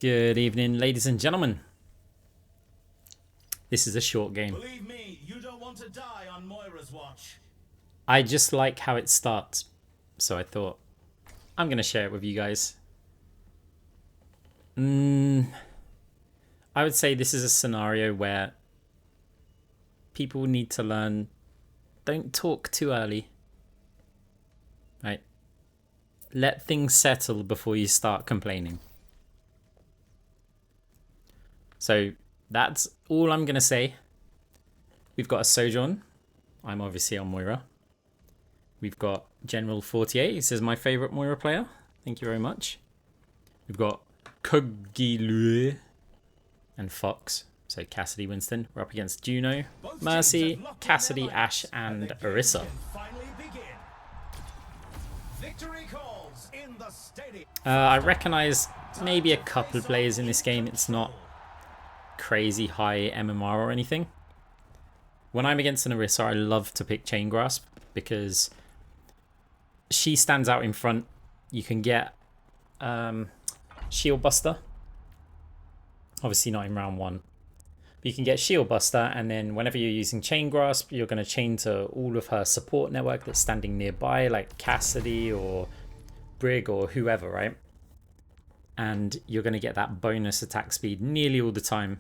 Good evening, ladies and gentlemen. This is a short game. Believe me, you don't want to die on Moira's watch. I just like how it starts, so I thought I'm going to share it with you guys. I would say this is a scenario where people need to learn, don't talk too early, right? Let things settle before you start complaining. So that's all I'm going to say. We've got a Sojourn. I'm obviously on Moira. We've got General 48. He says my favorite Moira player. Thank you very much. We've got Kogilue and Fox. So Cassidy, Winston. We're up against Juno, Mercy, Cassidy, Ashe, and Orisa. I recognize maybe a couple of players in this game. It's not crazy high MMR or anything. When I'm against an Orisa, I love to pick Chain Grasp because she stands out in front. You can get Shield Buster. Obviously not in round one. But you can get Shield Buster, and then whenever you're using Chain Grasp, you're going to chain to all of her support network that's standing nearby, like Cassidy or Brig or whoever, right? And you're going to get that bonus attack speed nearly all the time.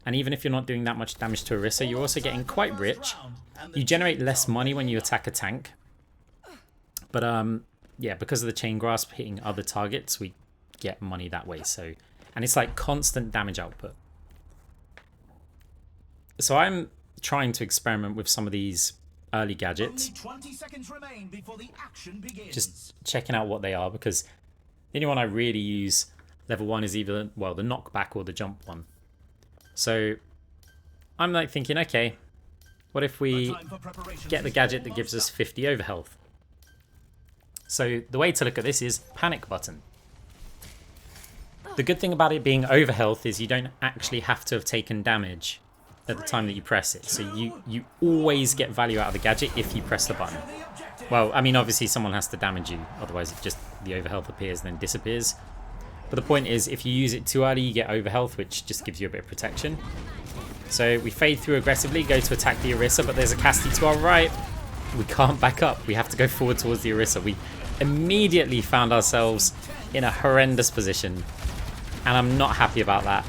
And even if you're not doing that much damage to Orisa, you're also getting quite rich. You generate less money when you attack a tank. But yeah, because of the Chain Grasp hitting other targets, we get money that way. So, and it's like constant damage output. So I'm trying to experiment with some of these early gadgets. Only 20 seconds remain before the action begins. Just checking out what they are, because the only one I really use level 1 is either, well, the knockback or the jump one. So I'm like thinking, okay, what if we get the gadget that gives us 50 overhealth? So the way to look at this is panic button. The good thing about it being overhealth is you don't actually have to have taken damage at the time that you press it. So you always get value out of the gadget if you press the button. Well, I mean, obviously someone has to damage you, otherwise it just the overhealth appears and then disappears. But the point is, if you use it too early, you get overhealth, which just gives you a bit of protection. So we fade through aggressively, go to attack the Orisa, but there's a Cassidy to our right. We can't back up. We have to go forward towards the Orisa. We immediately found ourselves in a horrendous position, and I'm not happy about that.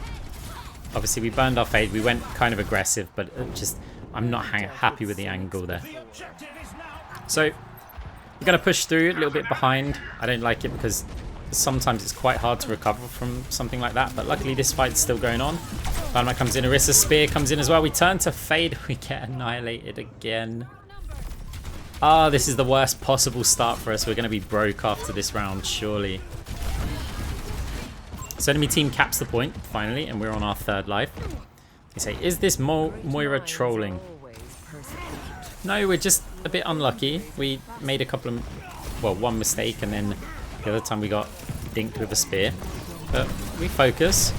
Obviously, we burned our fade. We went kind of aggressive, but just I'm not happy with the angle there. So we're going to push through a little bit behind. I don't like it because sometimes it's quite hard to recover from something like that, but luckily this fight's still going on. Dynamite comes in, Orisa's spear comes in as well. We turn to fade, we get annihilated again. Ah, this is the worst possible start for us. We're going to be broke after this round, surely. So enemy team caps the point, finally, and we're on our third life. They say, is this Moira trolling? No, we're just a bit unlucky. We made a couple of, well, one mistake, and then the other time we got dinked with a spear. But we focus.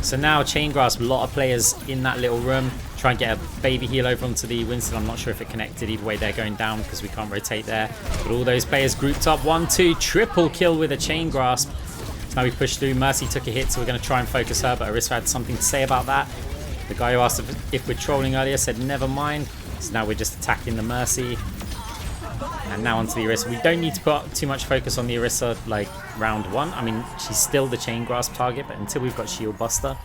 So now Chain Grasp, a lot of players in that little room. Try and get a baby heal over onto the Winston. I'm not sure if it connected. Either way, they're going down because we can't rotate there. But all those players grouped up. 1-2, triple kill with a Chain Grasp. So now we push through. Mercy took a hit, so we're going to try and focus her. But Orisa had something to say about that. The guy who asked if we're trolling earlier said never mind. So now we're just attacking the Mercy. And now onto the Orisa. We don't need to put too much focus on the Orisa like round one. I mean, she's still the Chain Grasp target, but until we've got Shield Buster,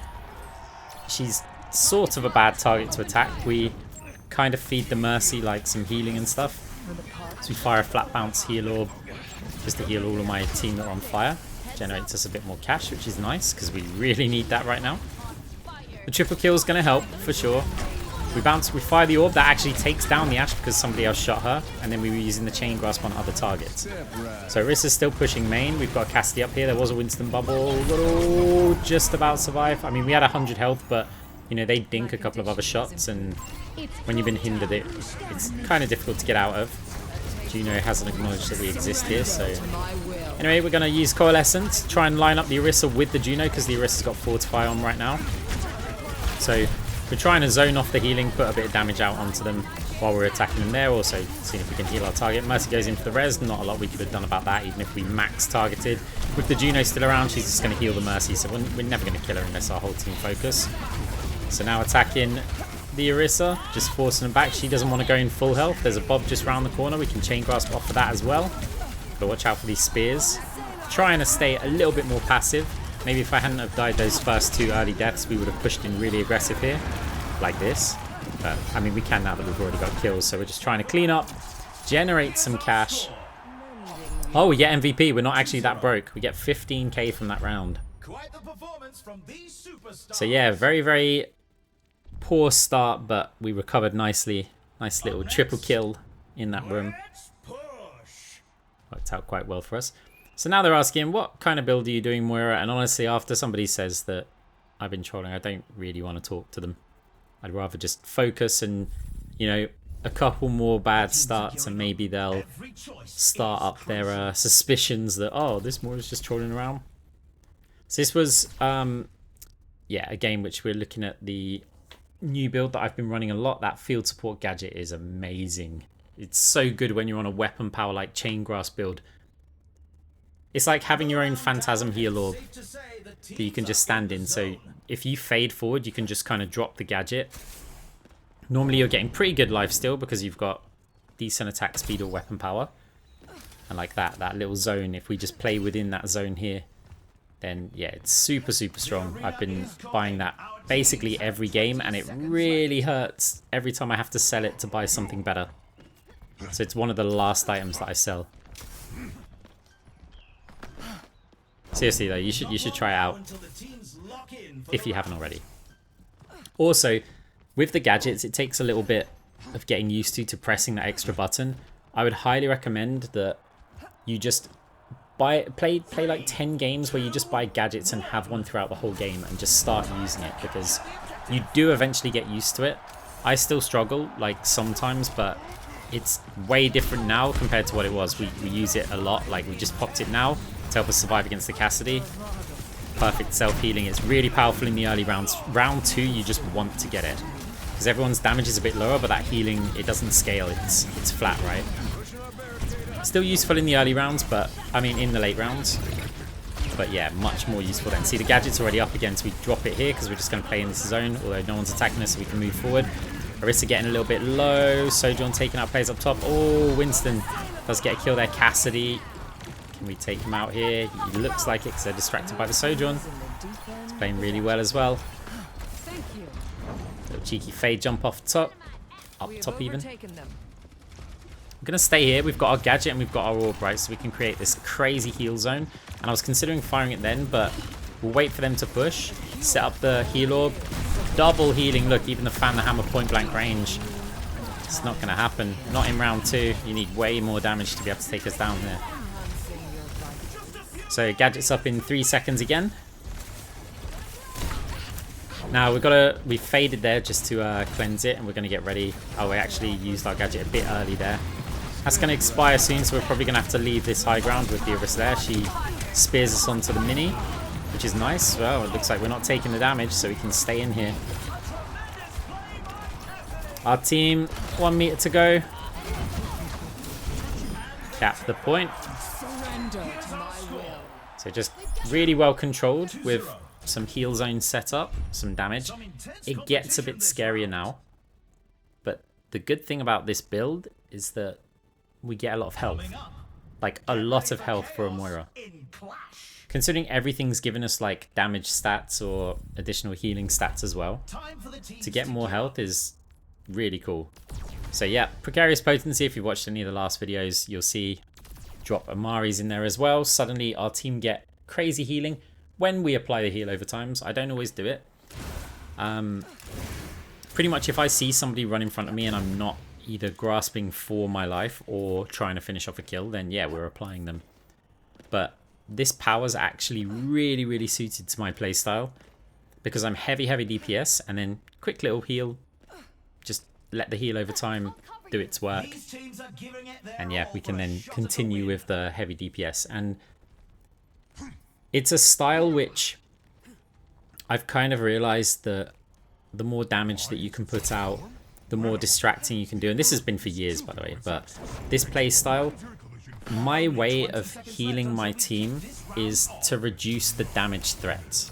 she's sort of a bad target to attack. We kind of feed the Mercy like some healing and stuff. So we fire a flat bounce heal orb just to heal all of my team that are on fire. Generates us a bit more cash, which is nice because we really need that right now. The triple kill is going to help for sure. We fire the orb. That actually takes down the Ashe because somebody else shot her. And then we were using the Chain Grasp on other targets. So Orisa's still pushing main. We've got Cassidy up here. There was a Winston bubble. Oh, just about survive. I mean, we had 100 health, but, you know, they dink a couple of other shots. And when you've been hindered, it's kind of difficult to get out of. Juno hasn't acknowledged that we exist here. So anyway, we're going to use Coalescence. Try and line up the Orisa with the Juno because the Orisa's got Fortify on right now. So we're trying to zone off the healing, put a bit of damage out onto them. while we're attacking them there. Also seeing if we can heal our target. Mercy goes in for the res. Not a lot we could have done about that, even if we max targeted. With the Juno still around, she's just going to heal the Mercy, so we're never going to kill her unless our whole team focus. So now attacking the Orisa, just forcing them back. She doesn't want to go in full health. There's a Bob just round the corner. We can chain grasp off of that as well. But watch out for these spears. Trying to stay a little bit more passive. Maybe if I hadn't have died those first 2 early deaths, we would have pushed in really aggressive here, like this. But, I mean, we can now that we've already got kills, so we're just trying to clean up, generate some cash. Oh, we get MVP. We're not actually that broke. We get 15k from that round. Quite the performance from these superstars. So, yeah, very, very poor start, but we recovered nicely. Nice little triple kill in that room. Worked out quite well for us. So now they're asking, what kind of build are you doing, Moira? And honestly, after somebody says that I've been trolling, I don't really want to talk to them. I'd rather just focus and, you know, a couple more bad starts and maybe they'll start up their suspicions that, oh, this Moira's just trolling around. So this was, yeah, a game which we're looking at the new build that I've been running a lot. That field support gadget is amazing. It's so good when you're on a weapon power like chain grasp build. It's like having your own phantasm heal orb that you can just stand in. So if you fade forward, you can just kind of drop the gadget. Normally you're getting pretty good life still because you've got decent attack speed or weapon power. And like that little zone, if we just play within that zone here, then yeah, it's super, super strong. I've been buying that basically every game and it really hurts every time I have to sell it to buy something better. So it's one of the last items that I sell. Seriously though, you should try it out if you haven't already. Also, with the gadgets, it takes a little bit of getting used to pressing that extra button. I would highly recommend that you just play like 10 games where you just buy gadgets and have one throughout the whole game and just start using it, because you do eventually get used to it. I still struggle like sometimes, but it's way different now compared to what it was. We use it a lot. Like we just popped it now to help us survive against the Cassidy. Perfect self-healing. It's really powerful in the early rounds. Round 2, you just want to get it because everyone's damage is a bit lower, but that healing, it doesn't scale. It's flat, right? Still useful in the early rounds, but I mean in the late rounds. But yeah, much more useful then. See, the gadget's already up again, so we drop it here because we're just going to play in this zone, although no one's attacking us, so we can move forward. Orisa getting a little bit low. Sojourn taking out players up top. Oh, Winston does get a kill there. Cassidy. Can we take him out here? He looks like it because they're distracted by the Sojourn. He's playing really well as well. Little cheeky fade jump off top. Up top even. We're going to stay here. We've got our gadget and we've got our orb, right? So we can create this crazy heal zone. And I was considering firing it then, but we'll wait for them to push. Set up the heal orb. Double healing. Look, even the fan the hammer point blank range. It's not going to happen. Not in round 2. You need way more damage to be able to take us down here. So gadget's up in 3 seconds again. Now we faded there just to cleanse it, and we're going to get ready. Oh, we actually used our gadget a bit early there. That's going to expire soon, so we're probably going to have to leave this high ground with the Orisa there. She spears us onto the mini, which is nice. Well, it looks like we're not taking the damage, so we can stay in here. Our team, 1 meter to go. Cap the point. So just really well controlled with some heal zone set up, some damage. It gets a bit scarier now. But the good thing about this build is that we get a lot of health. Like a lot of health for a Moira. Considering everything's given us like damage stats or additional healing stats as well, to get more health is really cool. So yeah, Precarious Potency, if you've watched any of the last videos, you'll see drop Amari's in there as well. Suddenly our team get crazy healing when we apply the heal over times. I don't always do it. Pretty much if I see somebody run in front of me and I'm not either grasping for my life or trying to finish off a kill, then yeah, we're applying them. But this power's actually really, really suited to my playstyle because I'm heavy DPS and then quick little heal. Just let the heal over time do its work. And yeah, we can then continue with the heavy DPS. And it's a style which I've kind of realized that the more damage that you can put out the more distracting you can do. And this has been for years, by the way. But this play style, my way of healing my team is to reduce the damage threats.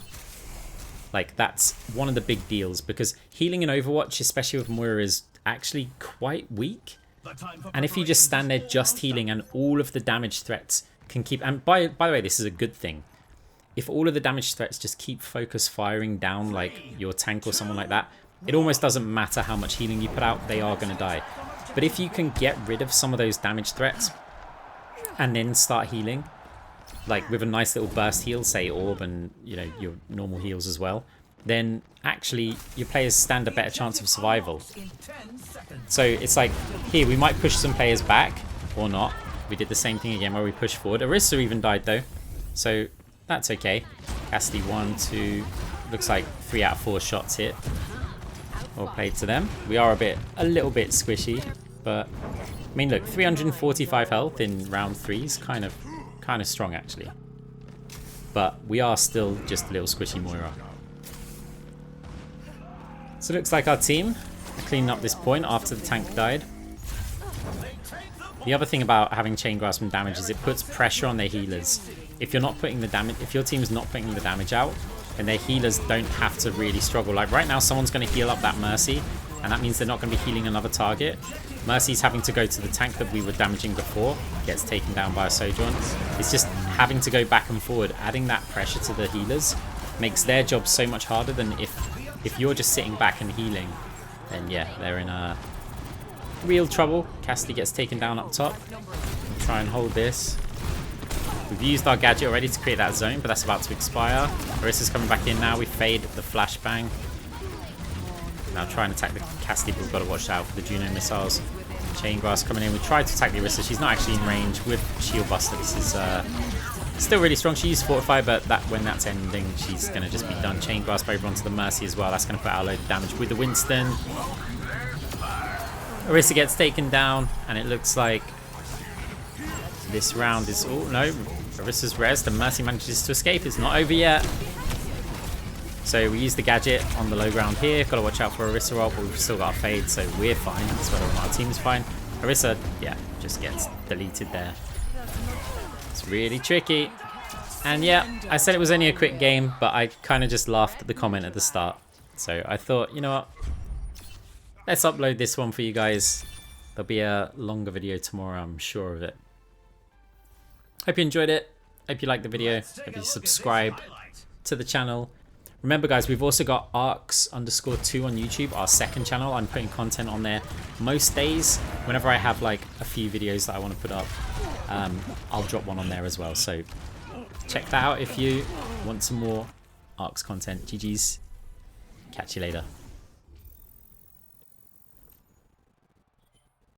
Like, that's one of the big deals, because healing in Overwatch, especially with Moira, is actually quite weak. And if you just stand there just healing and all of the damage threats can keep... And by the way, this is a good thing. If all of the damage threats just keep focus firing down, like your tank or someone like that, it almost doesn't matter how much healing you put out, they are going to die. But if you can get rid of some of those damage threats and then start healing, like with a nice little burst heal, say Orb and, you know, your normal heals as well, then actually your players stand a better chance of survival. So it's like, here, we might push some players back or not. We did the same thing again where we pushed forward. Orisa even died though, so that's okay. Cassidy 1, 2, looks like 3 out of 4 shots hit. Well played to them. We are a little bit squishy, but I mean, look, 345 health in round 3 is kind of strong actually. But we are still just a little squishy Moira. So it looks like our team cleaned up this point after the tank died. The other thing about having chain grasp and damage is it puts pressure on their healers. If you're not putting the damage, if your team's not putting the damage out, then their healers don't have to really struggle. Like right now, someone's going to heal up that Mercy, and that means they're not going to be healing another target. Mercy's having to go to the tank that we were damaging before, gets taken down by a Sojourn. It's just having to go back and forward, adding that pressure to the healers makes their job so much harder than if you're just sitting back and healing, then yeah, they're in real trouble. Cassidy gets taken down up top. We'll try and hold this. We've used our gadget already to create that zone, but that's about to expire. Orisa's coming back in now. We fade the flashbang. Now try and attack the Cassidy, but we've got to watch out for the Juno missiles. Chain Grasp coming in. We tried to attack the Orisa. She's not actually in range with Shield Buster. This is still really strong. She used Fortify, but when that's ending, she's going to just be done. Chain Grasp over onto the Mercy as well. That's going to put out a load of damage with the Winston. Orisa gets taken down, and it looks like this round is... Oh, no. Orisa's res. The Mercy manages to escape. It's not over yet. So we use the gadget on the low ground here. Got to watch out for Orisa ult, but we've still got a fade, so we're fine. That's whether or not our team's fine. Orisa, yeah, just gets deleted there. It's really tricky. And yeah, I said it was only a quick game, but I kind of just laughed at the comment at the start. So I thought, you know what? Let's upload this one for you guys. There'll be a longer video tomorrow, I'm sure of it. Hope you enjoyed it. Hope you liked the video. Hope you subscribe to the channel. Remember guys, we've also got arcs_2 on YouTube, our second channel. I'm putting content on there most days. Whenever I have like a few videos that I want to put up, I'll drop one on there as well. So check that out if you want some more arcs content. GG's. Catch you later.